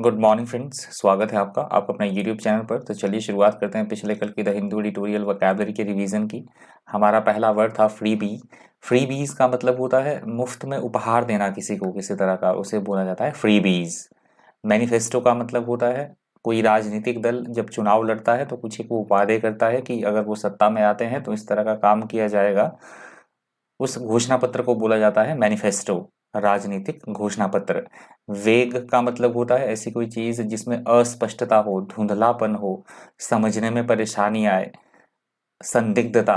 Good morning friends, स्वागत है आपका अपने यूट्यूब चैनल पर। तो चलिए शुरुआत करते हैं पिछले कल की द हिंदू एडिटोरियल वोकैबुलरी के रिवीजन की। हमारा पहला वर्ड था फ्री बी। फ्री बीज का मतलब होता है मुफ्त में उपहार देना किसी को, किसी तरह का, उसे बोला जाता है फ्री बीज। मैनिफेस्टो का मतलब होता है कोई राजनीतिक दल जब चुनाव लड़ता है तो कुछ एक वो वादे करता है कि अगर वो सत्ता में आते हैं तो इस तरह का काम किया जाएगा। उस घोषणा पत्र को बोला जाता है मैनिफेस्टो, राजनीतिक घोषणा पत्र। वेग का मतलब होता है ऐसी कोई चीज जिसमें अस्पष्टता हो, धुंधलापन हो, समझने में परेशानी आए, संदिग्धता,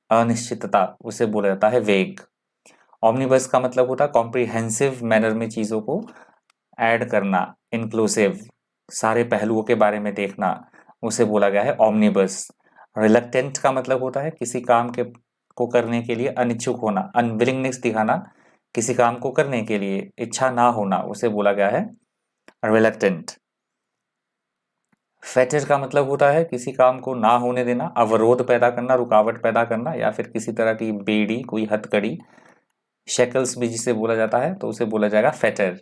अनिश्चितता, उसे बोला जाता है वेग। ऑमनिबस का मतलब होता है कॉम्प्रिहेंसिव मैनर में चीजों को ऐड करना, इंक्लूसिव, सारे पहलुओं के बारे में देखना, उसे बोला गया है ऑमनिबस। रिलक्टेंट का मतलब होता है किसी काम के को करने के लिए अनिच्छुक होना, अनविलिंगनेस दिखाना, किसी काम को करने के लिए इच्छा ना होना, उसे बोला गया है रिलक्टेंट। फेटर का मतलब होता है किसी काम को ना होने देना, अवरोध पैदा करना, रुकावट पैदा करना, या फिर किसी तरह की बेड़ी, कोई हथकड़ी, शेकल्स भी जिसे बोला जाता है तो उसे बोला जाएगा फेटर।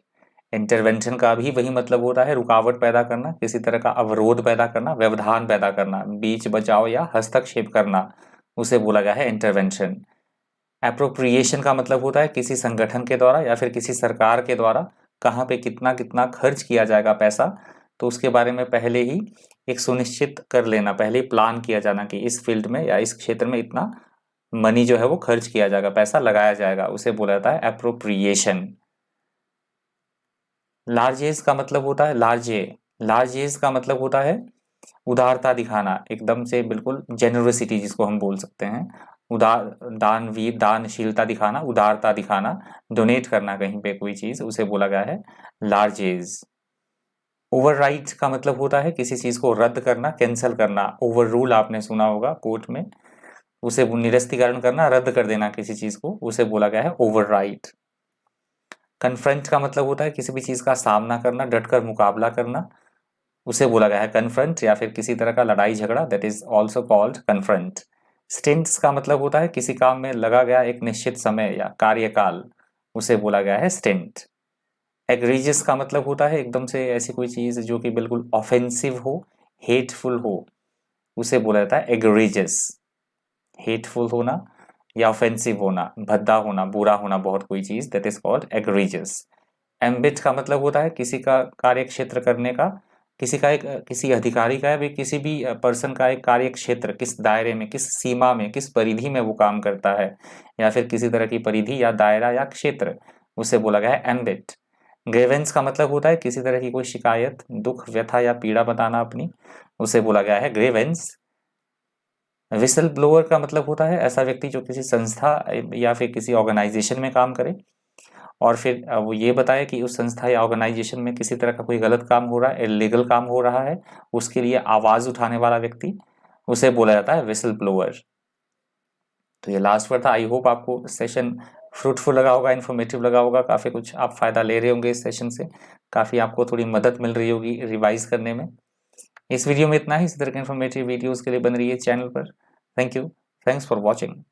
इंटरवेंशन का भी वही मतलब होता है रुकावट पैदा करना, किसी तरह का अवरोध पैदा करना, व्यवधान पैदा करना, बीच बचाव या हस्तक्षेप करना, उसे बोला गया है इंटरवेंशन। एप्रोप्रिएशन का मतलब होता है किसी संगठन के द्वारा या फिर किसी सरकार के द्वारा कहाँ पे कितना कितना खर्च किया जाएगा पैसा, तो उसके बारे में पहले ही एक सुनिश्चित कर लेना, पहले ही प्लान किया जाना कि इस फील्ड में या इस क्षेत्र में इतना मनी जो है वो खर्च किया जाएगा, पैसा लगाया जाएगा, उसे बोला जाता है एप्रोप्रिएशन। लार्जेस का मतलब होता है लार्जेस का मतलब होता है उदारता दिखाना, एकदम से बिल्कुल जेनरसिटी जिसको हम बोल सकते हैं, उदार, दानवीर, दानशीलता दिखाना, उदारता दिखाना, डोनेट करना कहीं पे कोई चीज, उसे बोला गया है लार्जेस। ओवरराइड का मतलब होता है किसी चीज को रद्द करना, कैंसिल करना। ओवर रूल आपने सुना होगा कोर्ट में, उसे निरस्तीकरण करना, रद्द कर देना किसी चीज को, उसे बोला गया है ओवरराइड। कन्फ्रंट का मतलब होता है किसी भी चीज का सामना करना, डटकर मुकाबला करना, उसे बोला गया है कन्फ्रंट, या फिर किसी तरह का लड़ाई झगड़ा, that is also called confront. Stints का मतलब होता है किसी काम में लगा गया एक निश्चित समय या कार्यकाल, उसे बोला गया है स्टिंट। एग्रीजियस का मतलब होता है एकदम से ऐसी कोई चीज जो कि बिल्कुल ऑफेंसिव हो, हेटफुल हो, उसे बोला जाता है एग्रीजियस। हेटफुल होना या ऑफेंसिव होना, भद्दा होना, बुरा होना, बहुत कोई चीज, that is called egregious. Ambit का मतलब होता है किसी का कार्य क्षेत्र करने का, किसी अधिकारी का या भी किसी भी पर्सन का एक कार्य क्षेत्र, किस दायरे में, किस सीमा में, किस परिधि में वो काम करता है, या फिर किसी तरह की परिधि या दायरा या क्षेत्र, उसे बोला गया है एम्बिट। ग्रेवेंस का मतलब होता है किसी तरह की कोई शिकायत, दुख, व्यथा या पीड़ा बताना अपनी, उसे बोला गया है ग्रेवेंस। विसल ब्लोअर का मतलब होता है ऐसा व्यक्ति जो किसी संस्था या फिर किसी ऑर्गेनाइजेशन में काम करे और फिर वो ये बताए कि उस संस्था या ऑर्गेनाइजेशन में किसी तरह का कोई गलत काम हो रहा है, इलीगल काम हो रहा है, उसके लिए आवाज उठाने वाला व्यक्ति, उसे बोला जाता है विसल ब्लोअर। तो ये लास्ट वर्ड था। आई होप आपको सेशन फ्रूटफुल लगा होगा, इन्फॉर्मेटिव लगा होगा, काफ़ी कुछ आप फायदा ले रहे होंगे इस सेशन से, काफ़ी आपको थोड़ी मदद मिल रही होगी रिवाइज करने में। इस वीडियो में इतना ही। इस तरह के इन्फॉर्मेटिव वीडियोज़ के लिए बन रही है चैनल पर। Thank you, thanks for watching.